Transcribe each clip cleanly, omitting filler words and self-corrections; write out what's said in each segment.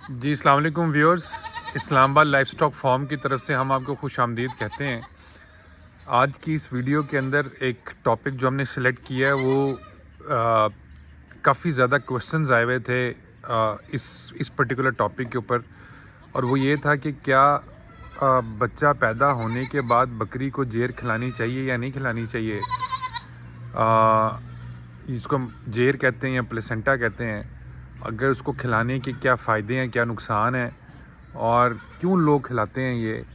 जी अस्सलाम वालेकुम viewers, Islamabad livestock farm की तरफ से हम आपको खुश आमदीद कहते हैं। आज की इस वीडियो के अंदर एक टॉपिक जो हमने सेलेक्ट किया है वो काफ़ी ज़्यादा क्वेश्चंस आए हुए थे इस पर्टिकुलर टॉपिक के ऊपर, और वो ये था कि क्या बच्चा पैदा होने के बाद बकरी को जेर खिलानी चाहिए या नहीं खिलानी चाहिए। इसको हम जेर कहते हैं या प्लेसेंटा कहते हैं। अगर उसको खिलाने के क्या फ़ायदे हैं, क्या नुकसान हैं और क्यों लोग खिलाते हैं ये,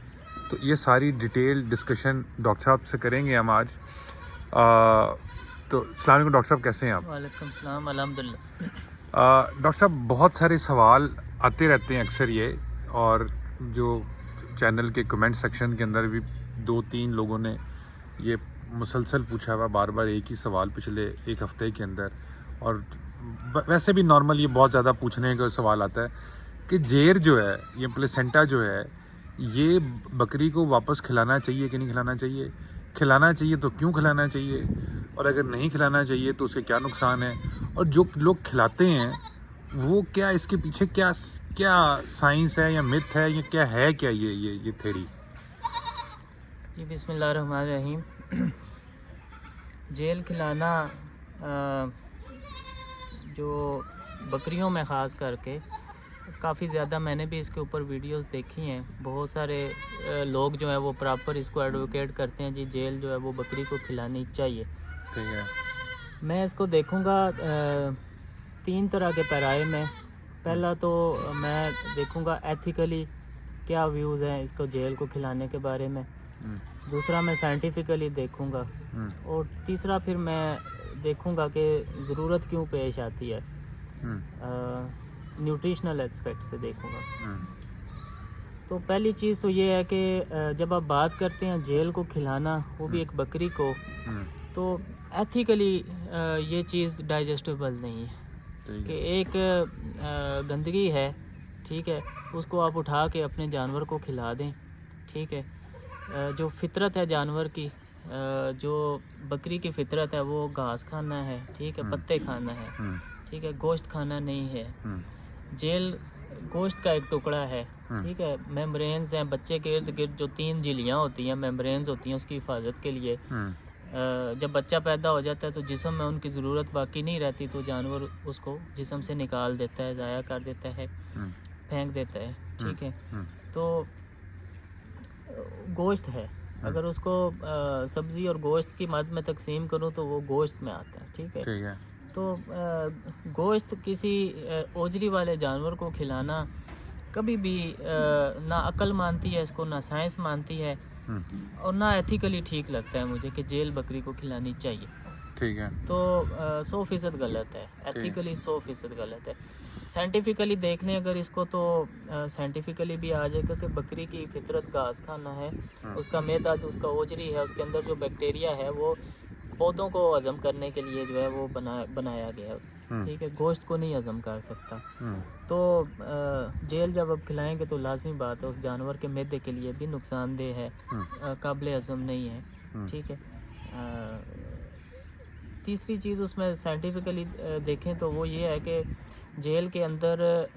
तो ये सारी डिटेल डिस्कशन डॉक्टर साहब से करेंगे हम आज। तो अस्सलाम वालेकुम डॉक्टर साहब, कैसे हैं आप? वालेकुम सलाम, अल्हम्दुलिल्लाह। डॉक्टर साहब, बहुत सारे सवाल आते रहते हैं अक्सर ये, और जो चैनल के कमेंट सेक्शन के अंदर भी 2-3 लोगों ने ये मुसलसल पूछा हुआ, बार बार एक ही सवाल पिछले एक हफ़्ते के अंदर। और वैसे भी नॉर्मल ये बहुत ज़्यादा पूछने का सवाल आता है कि जेर जो है, ये प्लेसेंटा जो है, ये बकरी को वापस खिलाना चाहिए कि नहीं खिलाना चाहिए, खिलाना चाहिए तो क्यों खिलाना चाहिए, और अगर नहीं खिलाना चाहिए तो उसके क्या नुकसान है, और जो लोग खिलाते हैं वो क्या, इसके पीछे क्या क्या साइंस है या मिथ है, या क्या है, क्या ये थ्योरी? जी बिस्मिल्लाहिर्रहमानिर्रहीम। जेल खिलाना जो बकरियों में ख़ास करके काफ़ी ज़्यादा मैंने भी इसके ऊपर वीडियोस देखी हैं। बहुत सारे लोग जो है वो प्रॉपर इसको एडवोकेट करते हैं जी, जेल जो है वो बकरी को खिलानी चाहिए। ठीक है। मैं इसको देखूंगा 3 तरह के पैराए में। पहला तो मैं देखूंगा एथिकली क्या व्यूज़ हैं इसको जेल को खिलाने के बारे में। दूसरा मैं साइंटिफिकली देखूंगा, और तीसरा फिर मैं देखूंगा कि ज़रूरत क्यों पेश आती है, न्यूट्रिशनल एस्पेक्ट से देखूंगा। तो पहली चीज़ तो ये है कि जब आप बात करते हैं जेल को खिलाना, वो भी एक बकरी को, तो एथिकली ये चीज़ डाइजेस्टेबल नहीं है कि एक गंदगी है, ठीक है, उसको आप उठा के अपने जानवर को खिला दें। ठीक है, जो फितरत है जानवर की, जो बकरी की फितरत है वो घास खाना है, ठीक है, पत्ते खाना है, ठीक है, गोश्त खाना नहीं है। जेल गोश्त का एक टुकड़ा है, ठीक है, मेम्ब्रेन्स हैं बच्चे के इर्द गिर्द, जो 3 झिल्लियाँ होती हैं, मेम्ब्रेन्स होती हैं उसकी हिफाजत के लिए। जब बच्चा पैदा हो जाता है तो जिस्म में उनकी ज़रूरत बाकी नहीं रहती, तो जानवर उसको जिस्म से निकाल देता है, ज़ाया कर देता है, फेंक देता है। ठीक है, तो गोश्त है, अगर उसको सब्ज़ी और गोश्त की मद में तकसीम करूँ तो वो गोश्त में आता है। ठीक है, तो गोश्त किसी ओजरी वाले जानवर को खिलाना कभी भी ना अकल मानती है इसको, ना साइंस मानती है, और ना एथिकली ठीक लगता है मुझे कि जेल बकरी को खिलानी चाहिए। ठीक है, तो 100% गलत है, एथिकली 100% गलत है। साइंटिफिकली देख लें अगर इसको, तो साइंटिफिकली भी आ जाएगा कि बकरी की फितरत घास खाना है। उसका मैदा जो उसका ओजरी है, उसके अंदर जो बैक्टीरिया है वो पौधों को हज़म करने के लिए जो है वो बनाया गया है। ठीक है, गोश्त को नहीं हज़म कर सकता। तो जेल जब आप खिलाएंगे तो लाजमी बात है उस जानवर के मैदे के लिए भी नुकसानदेह है, काबिल हज़म नहीं है। ठीक है, तीसरी चीज़ उसमें साइंटिफिकली देखें तो वो ये है कि जेल के अंदर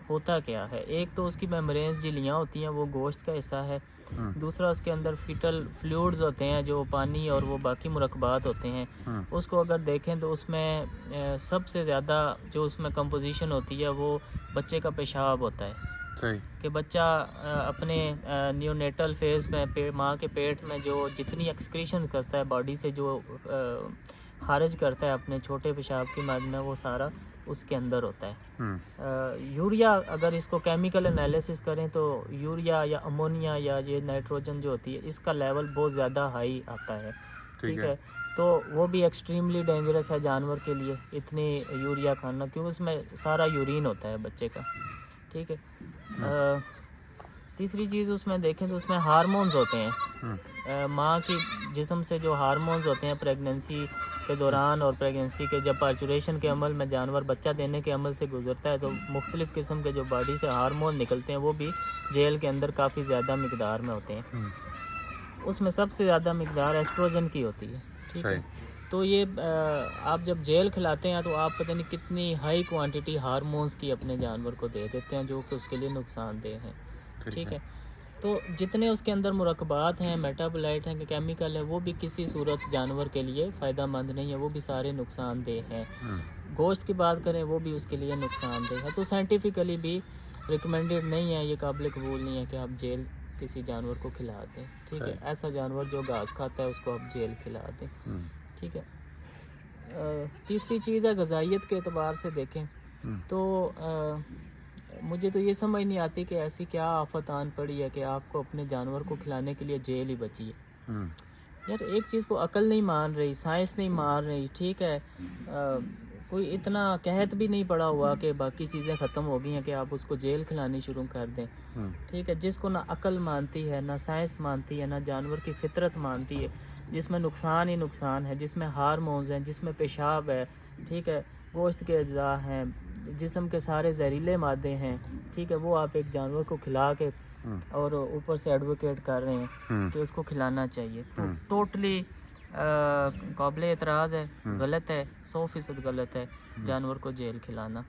होता क्या है। एक तो उसकी मेम्ब्रेन्स झिल्लियाँ होती हैं, वो गोश्त का हिस्सा है। दूसरा उसके अंदर फीटल फ्लूइड्स होते हैं, जो पानी और वो बाकी मुरक्बात होते हैं। उसको अगर देखें तो उसमें सबसे ज़्यादा जो उसमें कंपोजिशन होती है वो बच्चे का पेशाब होता है। सही। कि बच्चा अपने न्यूनेटल फेज़ में माँ के पेट में जो जितनी एक्सक्रीशन करता है बॉडी से, जो खारिज करता है अपने छोटे पेशाब की मद में, वो सारा उसके अंदर होता है। यूरिया, अगर इसको केमिकल एनालिसिस करें तो यूरिया या अमोनिया या ये नाइट्रोजन जो होती है, इसका लेवल बहुत ज़्यादा हाई आता है। ठीक है, तो वो भी एक्सट्रीमली डेंजरस है जानवर के लिए, इतनी यूरिया खाना, क्योंकि उसमें सारा यूरिन होता है बच्चे का। ठीक है, तीसरी चीज़ उसमें देखें तो उसमें हार्मोन्स होते हैं। माँ की जिस्म से जो हार्मोन्स होते हैं प्रेगनेंसी के दौरान और प्रेगनेंसी के जब पार्चुरेशन के अमल में जानवर बच्चा देने के अमल से गुजरता है, तो मुख्तलिफ़ किस्म के जो बॉडी से हार्मोन निकलते हैं वो भी जेल के अंदर काफ़ी ज़्यादा मिकदार में होते हैं। उसमें सबसे ज़्यादा मिकदार एस्ट्रोजन की होती है। ठीक है, तो ये आप जब जेल खिलाते हैं तो आप पता नहीं कितनी हाई क्वांटिटी हार्मोन्स की अपने जानवर को दे देते हैं जो कि उसके लिए नुकसानदेह हैं। ठीक है, तो जितने उसके अंदर मुरक्बात हैं, मेटाबोलाइट हैं, केमिकल है, वो भी किसी सूरत जानवर के लिए फ़ायदा मंद नहीं है, वो भी सारे नुकसानदेह हैं। गोश्त की बात करें वो भी उसके लिए नुकसानदेह है। तो साइंटिफिकली भी रिकमेंडेड नहीं है, ये काबिल कबूल नहीं है कि आप जेल किसी जानवर को खिला दें। ठीक है, ऐसा जानवर जो घास खाता है उसको आप जेल खिला दें। ठीक है। तीसरी चीज़ है ग़िज़ाइयत के एतबार से देखें तो मुझे तो ये समझ नहीं आती कि ऐसी क्या आफत आन पड़ी है कि आपको अपने जानवर को खिलाने के लिए जेल ही बची है। यार एक चीज़ को अकल नहीं मान रही, साइंस नहीं मान रही। ठीक है, कोई इतना कहत भी नहीं पड़ा हुआ कि बाकी चीज़ें ख़त्म हो गई हैं कि आप उसको जेल खिलानी शुरू कर दें। ठीक है, जिसको ना अकल मानती है, ना साइंस मानती है, ना जानवर की फितरत मानती है, जिसमें नुकसान ही नुकसान है, जिसमें हार्मोन्स हैं, जिसमें पेशाब है। ठीक है, गोश्त के अज्जा हैं, जिस्म के सारे जहरीले मादे हैं। ठीक है, वो आप एक जानवर को खिला के और ऊपर से एडवोकेट कर रहे हैं कि उसको खिलाना चाहिए। तो टोटली काबिल एतराज़ है, गलत है, 100% गलत है जानवर को जेल खिलाना।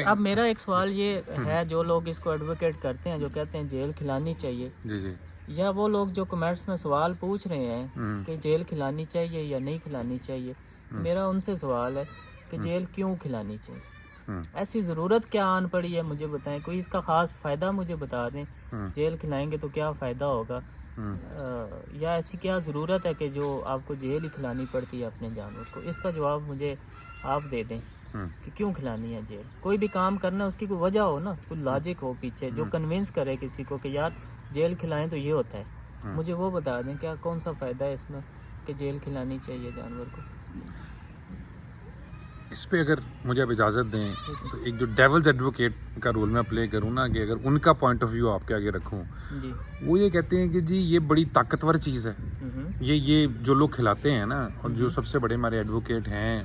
अब मेरा एक सवाल ये है, जो लोग इसको एडवोकेट करते हैं, जो कहते हैं जेल खिलानी चाहिए, या वो लोग जो कमेंट्स में सवाल पूछ रहे हैं कि जेल खिलानी चाहिए या नहीं खिलानी चाहिए, मेरा उनसे सवाल है कि जेल क्यों खिलानी चाहिए? ऐसी ज़रूरत क्या आन पड़ी है, मुझे बताएं। कोई इसका ख़ास फ़ायदा मुझे बता दें, जेल खिलाएंगे तो क्या फ़ायदा होगा, या ऐसी क्या ज़रूरत है कि जो आपको जेल ही खिलानी पड़ती है अपने जानवर को? इसका जवाब मुझे आप दे दें कि क्यों खिलानी है जेल। कोई भी काम करना उसकी कोई वजह हो ना, कोई लॉजिक हो पीछे जो कन्विंस करे किसी को कि यार जेल खिलाएं तो ये होता है। मुझे वो बता दें, क्या कौन सा फ़ायदा है इसमें कि जेल खिलानी चाहिए जानवर को? इस पे अगर मुझे अब इजाज़त दें तो एक जो डेविल्स एडवोकेट का रोल मैं प्ले करूँ ना, कि अगर उनका पॉइंट ऑफ व्यू आपके आगे रखूँ, वो ये कहते हैं कि जी ये बड़ी ताकतवर चीज़ है, ये जो लोग खिलाते हैं ना, और जो सबसे बड़े हमारे एडवोकेट हैं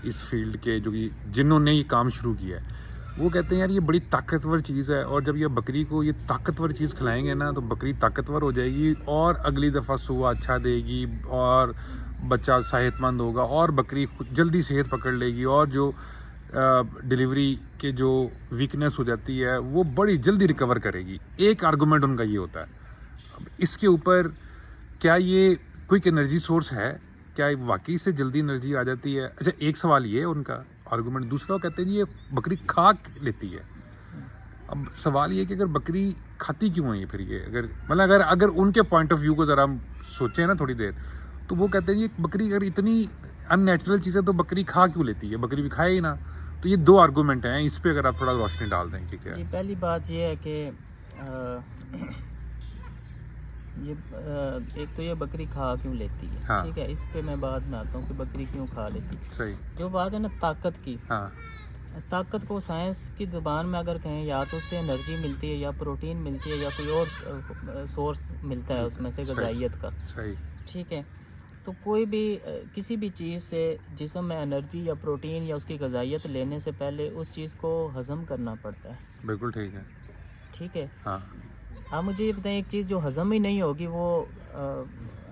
इस फील्ड के, जो कि जिन्होंने ये काम शुरू किया है, वो कहते हैं यार ये बड़ी ताकतवर चीज़ है, और जब ये बकरी को ये ताकतवर चीज़ खिलाएंगे ना तो बकरी ताकतवर हो जाएगी और अगली दफ़ा सुबह अच्छा देगी और बच्चा सेहतमंद होगा और बकरी जल्दी सेहत पकड़ लेगी, और जो डिलीवरी के जो वीकनेस हो जाती है वो बड़ी जल्दी रिकवर करेगी। एक आर्गूमेंट उनका ये होता है। अब इसके ऊपर क्या ये क्विक एनर्जी सोर्स है, क्या वाकई से जल्दी एनर्जी आ जाती है? अच्छा, एक सवाल ये है उनका आर्गूमेंट। दूसरा वो कहते हैं जी ये बकरी खा लेती है। अब सवाल ये है कि अगर बकरी खाती क्यों है फिर ये, अगर मतलब अगर उनके पॉइंट ऑफ व्यू को ज़रा हम सोचें ना थोड़ी देर, तो वो कहते हैं ये बकरी अगर इतनी अननेचुरल चीज़ है तो बकरी खा क्यों लेती है, बकरी भी खाए ही ना। तो ये दो आर्गूमेंट हैं, इस पे अगर आप थोड़ा रोशनी डाल दें कि क्या। जी, पहली बात ये है कि ये एक तो ये बकरी खा क्यों लेती है। हाँ। ठीक है, इस पे मैं बात में आता हूँ कि बकरी क्यों खा लेती है। सही। जो बात है ना ताकत की, हाँ। ताकत को साइंस की ज़ुबान में अगर कहें, या तो उससे एनर्जी मिलती है, या प्रोटीन मिलती है, या कोई और सोर्स मिलता है उसमें से ग़िज़ाइयत का। सही। ठीक है, तो कोई भी किसी भी चीज़ से जिस्म में एनर्जी या प्रोटीन या उसकी ग़िज़ाइयत लेने से पहले उस चीज़ को हज़म करना पड़ता है। बिल्कुल ठीक है। ठीक है। हाँ। आप मुझे ये बताएं, एक चीज़ जो हज़म ही नहीं होगी वो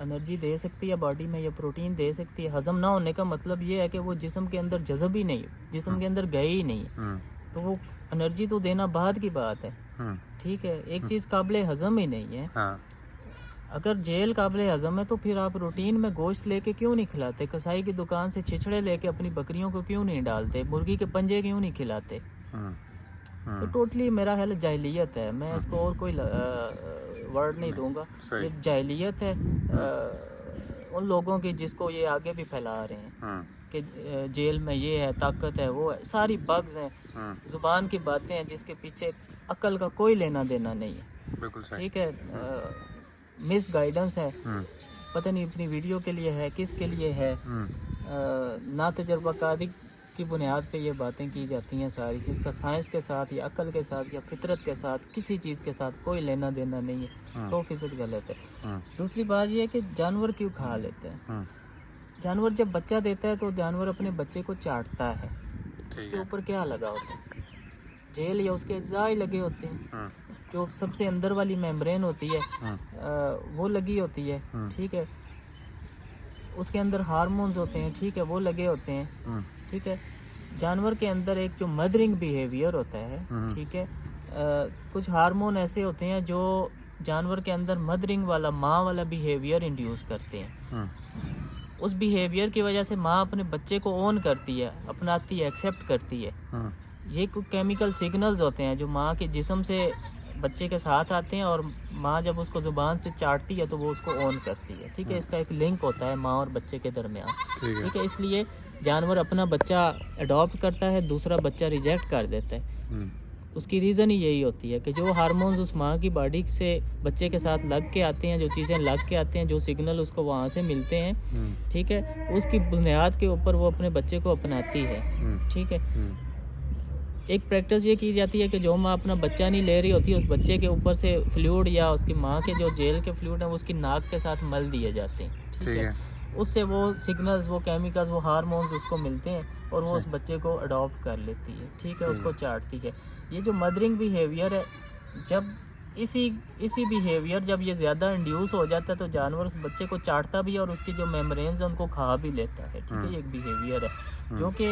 एनर्जी दे सकती है बॉडी में, या प्रोटीन दे सकती है? हज़म ना होने का मतलब ये है कि वो जिस्म के अंदर जज़ब ही नहीं, जिस्म के अंदर गए ही नहीं, तो वो एनर्जी तो देना बाद की बात है। ठीक है, एक चीज़ काबिल हज़म ही नहीं है। हाँ। अगर जेल काबिल हज़म है तो फिर आप रूटीन में गोश्त लेके क्यों नहीं खिलाते? कसाई की दुकान से छिछड़े लेके अपनी बकरियों को क्यों नहीं डालते? मुर्गी के पंजे क्यों नहीं खिलाते? तो टोटली मेरा ख्याल जाहिलियत है। मैं इसको और कोई वर्ड नहीं दूंगा। ये जाहिलियत है उन लोगों की जिसको ये आगे भी फैला रहे हैं कि जेल में ये है, ताकत है, वो है। सारी बग्स हैं, ज़ुबान की बातें हैं जिसके पीछे अकल का कोई लेना देना नहीं है। बिल्कुल सही। ठीक है, मिस गाइडेंस है, पता नहीं अपनी वीडियो के लिए है, किसके लिए है, ना तजर्बाकारी की बुनियाद पे ये बातें की जाती हैं सारी, जिसका साइंस के साथ या अकल के साथ या फितरत के साथ किसी चीज़ के साथ कोई लेना देना नहीं है। 100% गलत है। दूसरी बात ये है कि जानवर क्यों खा लेते हैं? जानवर जब बच्चा देता है तो जानवर अपने बच्चे को चाटता है, उसके ऊपर क्या लगा होता है? जेल या उसके अज्जा ही लगे होते हैं। जो सबसे अंदर वाली मेम्ब्रेन होती है वो लगी होती है, ठीक है। उसके अंदर हार्मोन्स होते हैं, ठीक है, वो लगे होते हैं, ठीक है। जानवर के अंदर एक जो मदरिंग बिहेवियर होता है, ठीक है, कुछ हार्मोन ऐसे होते हैं जो जानवर के अंदर मदरिंग वाला, माँ वाला बिहेवियर इंड्यूस करते हैं। उस बिहेवियर की वजह से माँ अपने बच्चे को ओन करती है, अपनाती है, एक्सेप्ट करती है। ये कुछ केमिकल सिग्नल्स होते हैं जो माँ के जिस्म से बच्चे के साथ आते हैं, और माँ जब उसको ज़ुबान से चाटती है तो वो उसको ओन करती है, ठीक है। इसका एक लिंक होता है माँ और बच्चे के दरमियान, ठीक है। इसलिए जानवर अपना बच्चा अडॉप्ट करता है, दूसरा बच्चा रिजेक्ट कर देता है। उसकी रीज़न ही यही होती है कि जो हार्मोन्स उस माँ की बॉडी से बच्चे के साथ लग के आते हैं, जो चीज़ें लग के आते हैं, जो सिग्नल उसको वहाँ से मिलते हैं, ठीक है, उसकी बुनियाद के ऊपर वो अपने बच्चे को अपनाती है, ठीक है। एक प्रैक्टिस ये की जाती है कि जो माँ अपना बच्चा नहीं ले रही होती, उस बच्चे के ऊपर से फ्लूइड या उसकी माँ के जो जेल के फ्लूइड हैं वो उसकी नाक के साथ मल दिए जाते हैं, ठीक है। उससे वो सिग्नल्स, वो केमिकल्स, वो हार्मोन्स उसको मिलते हैं और वो उस बच्चे को अडॉप्ट कर लेती है, ठीक है, उसको चाटती है। ये जो मदरिंग बिहेवियर है, जब इसी बिहेवियर जब ये ज़्यादा इंड्यूस हो जाता है तो जानवर उस बच्चे को चाटता भी है और उसकी जो मेम्ब्रेन्स हैं उनको खा भी लेता है, ठीक है। ये एक बिहेवियर है जो कि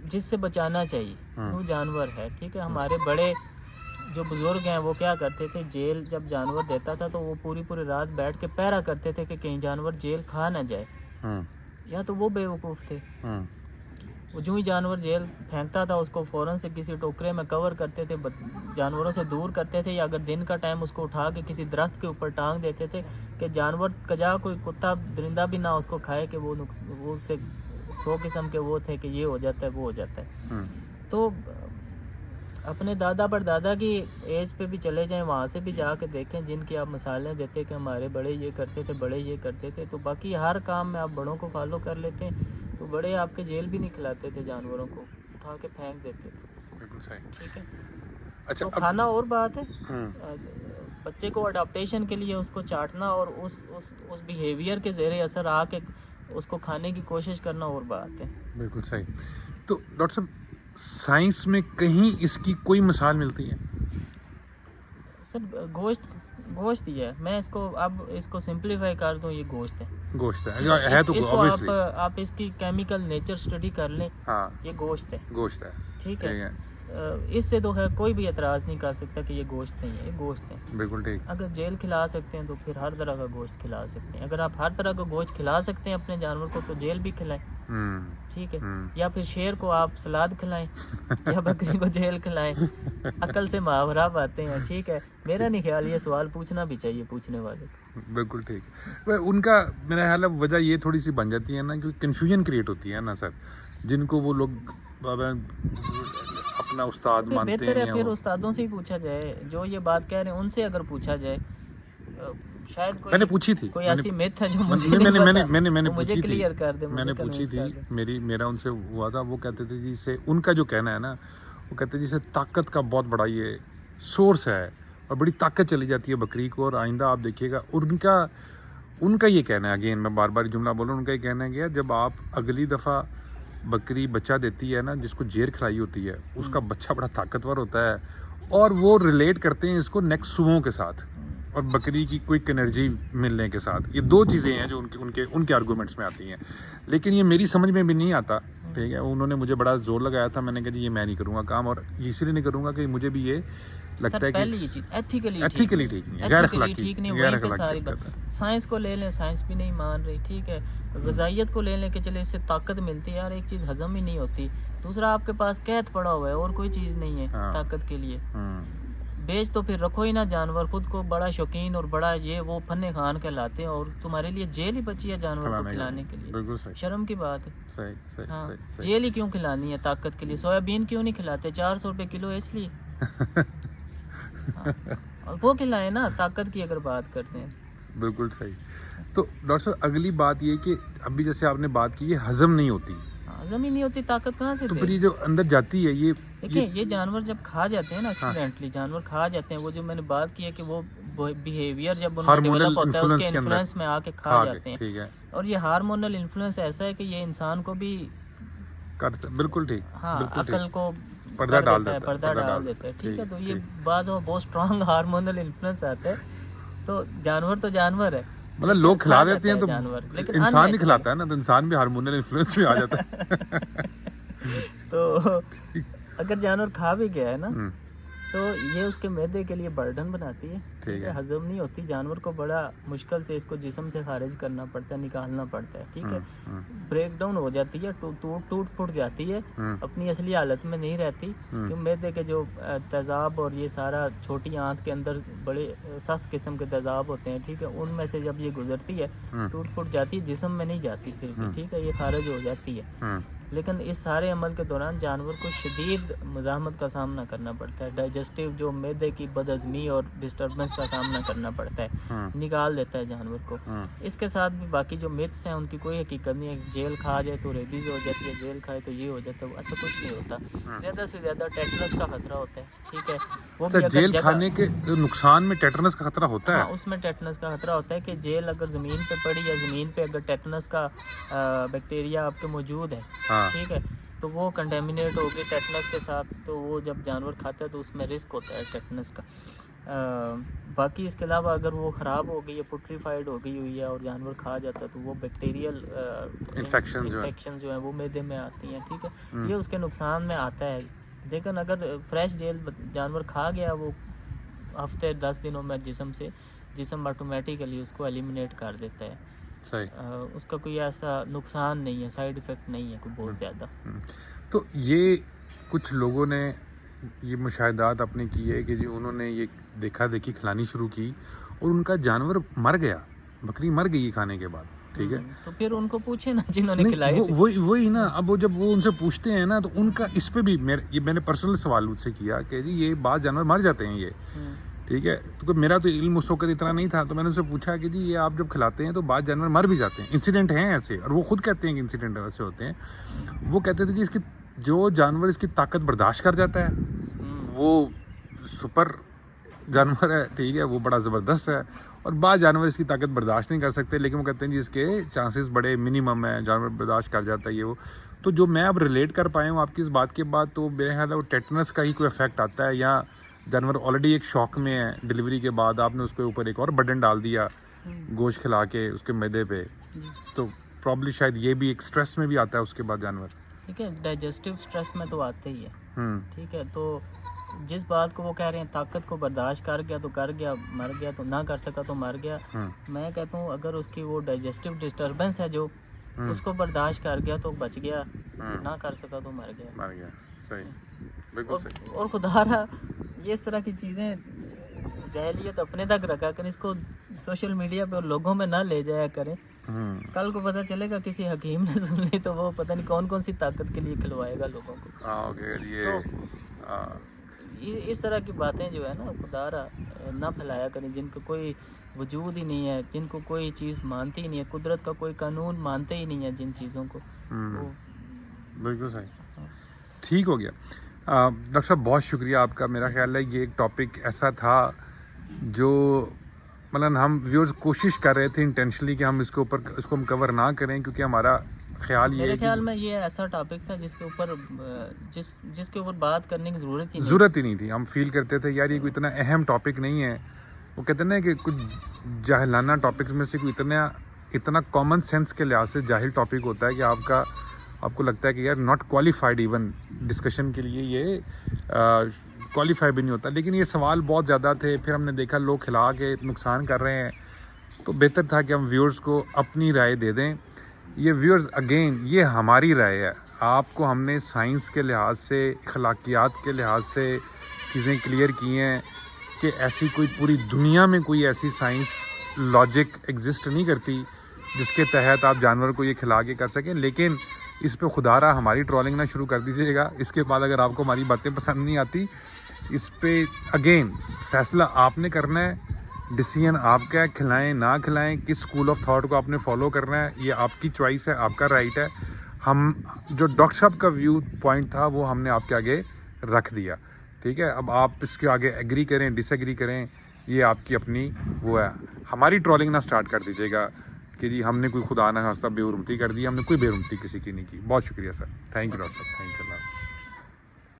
जिससे बचाना चाहिए, वो जानवर है, ठीक है। हमारे बड़े जो बुज़ुर्ग हैं वो क्या करते थे, जेल जब जानवर देता था तो वो पूरी रात बैठ के पहरा करते थे कि कहीं जानवर जेल खा ना जाए। या तो वो बेवकूफ़ थे, वो जो ही जानवर जेल फेंकता था उसको फ़ौरन से किसी टोकरे में कवर करते थे, जानवरों से दूर करते थे, या अगर दिन का टाइम उसको उठा के किसी दरख्त के ऊपर टांग देते थे कि जानवर कजा कोई कुत्ता दरिंदा भी ना उसको खाए, कि वो उससे 100 किस्म के वो थे कि ये हो जाता है, वो हो जाता है। तो अपने दादा परदादा की एज पे भी चले जाएं, वहाँ से भी जाके देखें जिनकी आप मिसालें देते कि हमारे बड़े ये करते थे, बड़े ये करते थे, तो बाकी हर काम में आप बड़ों को फॉलो कर लेते हैं तो बड़े आपके जेल भी नहीं खिलाते थे, जानवरों को उठा के फेंक देते थे। बिल्कुल सही, ठीक है। अच्छा, तो खाना और बात है, बच्चे को अडाप्टेशन के लिए उसको चाटना और उस बिहेवियर के ज़ेरे असर आके उसको खाने की कोशिश करना और बात है। बिल्कुल सही। तो डॉक्टर साहब, साइंस में कहीं इसकी कोई मिसाल मिलती है? सर गोश्त ही है, मैं इसको सिंप्लीफाई कर दूं, ये गोश्त है तो इसको आप इसकी केमिकल नेचर स्टडी कर लें। हाँ, ये गोश्त है, ठीक है। इससे तो है कोई भी एतराज़ नहीं कर सकता कि ये गोश्त नहीं है, ये गोश्त है। बिल्कुल ठीक। अगर जेल खिला सकते हैं तो फिर हर तरह का गोश्त खिला सकते हैं। अगर आप हर तरह का गोश्त खिला सकते हैं अपने जानवर को तो जेल भी खिलाएं, ठीक है। या फिर शेर को आप सलाद खिलाएं या बकरी को जेल खिलाएं। अकल से मुहावरा पाते हैं, ठीक है। मेरा नहीं ख्याल ये सवाल पूछना भी चाहिए पूछने वाले। बिल्कुल ठीक। उनका मेरा ख्याल है वजह ये थोड़ी सी बन जाती है ना, क्योंकि कन्फ्यूजन क्रिएट होती है ना सर, जिनको वो लोग अपना उस्ताद मानते हैं। फिर उस्तादों से ही पूछा जाए, जो ये बात कह रहे हैं उनसे अगर पूछा जाए। शायद मैंने पूछी थी, कोई ऐसी मिथ है जो मुझे मैंने पूछी क्लियर कर दे। मैंने पूछी थी, मेरा उनसे हुआ था। वो कहते थे जी से उनका जो कहना है ना, वो कहते हैं जैसे ताकत का बहुत बड़ा ये सोर्स है और बड़ी ताकत चली जाती है बकरी को, और आइंदा आप देखिएगा उनका ये कहना है, अगेन मैं बार बार जुमला बोल रहा हूँ, उनका ये कहना है कि जब आप अगली दफ़ा बकरी बच्चा देती है ना, जिसको जेर खिलाई होती है, उसका बच्चा बड़ा ताकतवर होता है, और वो रिलेट करते हैं इसको नेक्स्ट सुबहों के साथ और बकरी की क्विक एनर्जी मिलने के साथ। ये दो चीज़ें हैं जो उनके आर्गूमेंट्स में आती हैं, लेकिन ये मेरी समझ में भी नहीं आता, ठीक है। उन्होंने मुझे बड़ा जोर लगाया था, मैंने कहा जी ये मैं नहीं करूँगा काम, और इसीलिए नहीं करूँगा कि मुझे भी ये लगता है कि एथिकली ठीक नहीं, गैर अखलाकी। साइंस को ले लें, साइंस भी नहीं मान रही, ठीक है। ग़िज़ाइयत को ले लें कि चले इससे ताकत मिलती है, यार एक चीज़ हज़म ही नहीं होती। दूसरा आपके पास कैद पड़ा हुआ है और कोई चीज़ नहीं है ताकत के लिए। बेच तो फिर रखो ही ना जानवर, खुद को बड़ा शौकीन और बड़ा ये वो फन्ने खान कहलाते हैं, और तुम्हारे लिए जेल ही बची है जानवर को खिलाने के लिए। बिल्कुल सही, शर्म की बात है। सही, हाँ, सही। जेल ही क्यों खिलानी है ताकत के लिए? सोयाबीन क्यों नहीं खिलाते 400 रुपये किलो, इसलिए और वो खिलाए ना, ताकत की अगर बात करते हैं। बिल्कुल सही। तो डॉक्टर साहब, अगली बात ये कि अभी जैसे आपने बात की, ये हजम नहीं होती, हजम ही नहीं होती, ताकत कहाँ से? तो फिर ये जो अंदर जाती है, ये जानवर जब खा जाते हैं ना, एक्सीडेंटली जानवर खा जाते हैं, वो जो मैंने बात की है कि वो बिहेवियर जब उनका डेवलप होता है उसके इन्फ्लुएंस में आके खा जाते हैं, ठीक है। और ये हार्मोनल इन्फ्लुएंस ऐसा है कि ये इंसान को भी करता, बिल्कुल ठीक। हाँ, अकल को पर्दा डाल देता है, पर्दा डाल देता है, ठीक है। तो ये बात बहुत स्ट्रांग हार्मोनल इन्फ्लुएंस आता है। तो जानवर है, मतलब लोग खिला देते हैं तो जानवर, लेकिन इंसान नहीं खिलाता है ना, तो इंसान भी हार्मोनल इन्फ्लुएंस में आ जाता है। तो अगर जानवर खा भी गया है ना, तो ये उसके मैदे के लिए बर्डन बनाती है, ठीक है। हजम नहीं होती, जानवर को बड़ा मुश्किल से इसको जिस्म से खारिज करना पड़ता है, निकालना पड़ता है, ठीक है। ब्रेक डाउन हो जाती है, टूट फूट जाती है, अपनी असली हालत में नहीं रहती, क्योंकि मैदे के जो तेजाब और ये सारा छोटी आंत के अंदर बड़े सख्त किस्म के तेजाब होते हैं, ठीक है। उनमें से जब ये गुजरती है, टूट फूट जाती है, जिस्म में नहीं जाती फिर भी, ठीक है, ये खारिज हो जाती है। लेकिन इस सारे अमल के दौरान जानवर को शदीद मुज़ाहमत का सामना करना पड़ता है, डाइजेस्टिव जो मैदे की बदहज़मी और डिस्टर्बेंस का सामना करना पड़ता है, निकाल देता है जानवर को। इसके साथ भी बाकी जो मिथ्स हैं उनकी कोई हकीकत नहीं है। जेल खा जाए तो रेबीज हो जाती है, जेल खाए तो ये हो जाता है, ऐसा कुछ नहीं होता। ज़्यादा से ज़्यादा टेटनस का खतरा होता है, ठीक है। वो भी जेल खाने के नुकसान में टेटनस का खतरा होता है। हाँ, उसमें टेटनस का खतरा होता है कि जेल अगर ज़मीन पे पड़ी या ज़मीन पे अगर टेटनस का बैक्टीरिया आपके मौजूद है, ठीक है, तो वो कंटेमिनेट होगी टेटनस के साथ, तो वो जब जानवर खाता है तो उसमें रिस्क होता है टेटनस का। बाकी इसके अलावा अगर वो ख़राब हो गई है, पुट्रीफाइड हो गई हुई है और जानवर खा जाता है, तो वो बैक्टीरियल इन्फेक्शन जो है वो मैदे में आती हैं, ठीक है। ये उसके नुकसान में आता है। लेकिन अगर फ्रेश जेल जानवर खा गया, वो हफ्ते 10 दिनों में जिस्म ऑटोमेटिकली उसको एलिमिनेट कर देता है। सही। उसका कोई ऐसा नुकसान नहीं है, साइड इफ़ेक्ट नहीं है कोई बहुत ज़्यादा। तो ये कुछ लोगों ने ये मुशाहिदात अपने किए है कि जी उन्होंने ये देखा देखी खिलानी शुरू की और उनका जानवर मर गया, बकरी मर गई खाने के बाद, ठीक है। तो फिर उनको पूछे ना जिन्होंने खिलाई थी। वही ना, अब वो जब वो उनसे पूछते हैं ना, तो उनका इस पे भी मैंने पर्सनल सवाल उनसे किया कि जी ये बात जानवर मर जाते हैं ये, ठीक है। तो मेरा तो इल्म उस वक्त इतना नहीं था, तो मैंने उनसे पूछा कि जी ये आप जब खिलाते हैं तो बाद जानवर मर भी जाते हैं, इंसिडेंट हैं ऐसे, और वो खुद कहते हैं कि इंसिडेंट ऐसे होते हैं। वो कहते थे जी इसकी जो जानवर इसकी ताकत बर्दाश्त कर जाता है वो सुपर जानवर है, ठीक है, वो बड़ा ज़बरदस्त है, और बाद जानवर इसकी ताकत बर्दाश्त नहीं कर सकते, लेकिन वो कहते हैं जी इसके चांसेस बड़े मिनिमम है, जानवर बर्दाश्त कर जाता है ये वो। तो जो मैं अब रिलेट कर पाया हूँ आपकी इस बात के बाद, तो मेरे ख्याल है वो टेटनस का ही कोई इफेक्ट आता है, या जानवर ऑलरेडी एक शॉक में है, डिलीवरी के बाद आपने उसके ऊपर एक और बर्डन डाल दिया गोश्त खिला के उसके मैदे पे, तो प्रॉब्ली शायद ये भी एक स्ट्रेस में भी आता है उसके बाद जानवर, ठीक है। डाइजेस्टिव स्ट्रेस में तो आते ही है, ठीक है। तो जिस बात को वो कह रहे हैं ताकत को बर्दाश्त कर गया तो कर गया, मर गया तो ना कर सका तो मर गया। मैं कहता हूँ अगर उसकी वो डाइजेस्टिव डिस्टर्बेंस है जो उसको बर्दाश्त कर गया तो बच गया, ना कर सका तो मर गया। सही, बिल्कुल सही। और खुदारा ये इस तरह की चीज़ें जाहिलियत अपने तक रखा करें, इसको सोशल मीडिया पे और लोगों में ना ले जाया करें। कल को पता चलेगा किसी हकीम ने सुन ली तो वो पता नहीं कौन कौन सी ताकत के लिए खिलवाएगा लोगों को। तो इस तरह की बातें जो है ना खुदारा ना फैलाया करें, जिनको कोई वजूद ही नहीं है, जिनको कोई चीज़ मानती ही नहीं है, कुदरत का कोई कानून मानते ही नहीं है जिन चीज़ों को। बिल्कुल सही, ठीक हो गया। डॉक्टर साहब बहुत शुक्रिया आपका। मेरा ख्याल है ये एक टॉपिक ऐसा था जो मतलब हम व्यूअर्स कोशिश कर रहे थे इंटेंशनली कि हम इसको हम कवर ना करें, क्योंकि हमारा ख्याल ये मेरे ख्याल में ये ऐसा टॉपिक था जिसके ऊपर जिसके ऊपर बात करने की ज़रूरत ही नहीं थी। हम फील करते थे यार ये कोई इतना अहम टॉपिक नहीं है। वो कहते हैं ना कि कुछ जाहिलाना टॉपिक्स में से कोई इतना कॉमन सेंस के लिहाज से जाहिल टॉपिक होता है कि आपको लगता है कि यार नॉट क्वालिफाइड इवन डिस्कशन के लिए, ये क्वालिफाई भी नहीं होता। लेकिन ये सवाल बहुत ज़्यादा थे, फिर हमने देखा लोग खिला के नुकसान कर रहे हैं, तो बेहतर था कि हम व्यूअर्स को अपनी राय दे दें। ये व्यूअर्स अगेन ये हमारी राय है, आपको हमने साइंस के लिहाज से, अखलाकियात के लिहाज से चीज़ें क्लियर की हैं कि ऐसी कोई पूरी दुनिया में कोई ऐसी साइंस लॉजिक एग्जिस्ट नहीं करती जिसके तहत आप जानवर को ये खिला के कर सकें। लेकिन इस पे खुदारा हमारी ट्रोलिंग ना शुरू कर दीजिएगा। इसके बाद अगर आपको हमारी बातें पसंद नहीं आती, इस पे अगेन फैसला आपने करना है, डिसीजन आपका है, खिलाएं ना खिलाएं, किस स्कूल ऑफ थॉट को आपने फॉलो करना है, ये आपकी चॉइस है, आपका राइट है। हम जो डॉक्टर साहब का व्यू पॉइंट था वो हमने आपके आगे रख दिया, ठीक है। अब आप इसके आगे एग्री करें डिसएग्री करें, ये आपकी अपनी वो है। हमारी ट्रोलिंग ना स्टार्ट कर दीजिएगा कि जी हमने कोई खुदा ना खास्ता बेहुरमती कर दी। हमने कोई बेहुरमती किसी की नहीं की। बहुत शुक्रिया सर, थैंक यू डॉक्टर साहब, थैंक यू।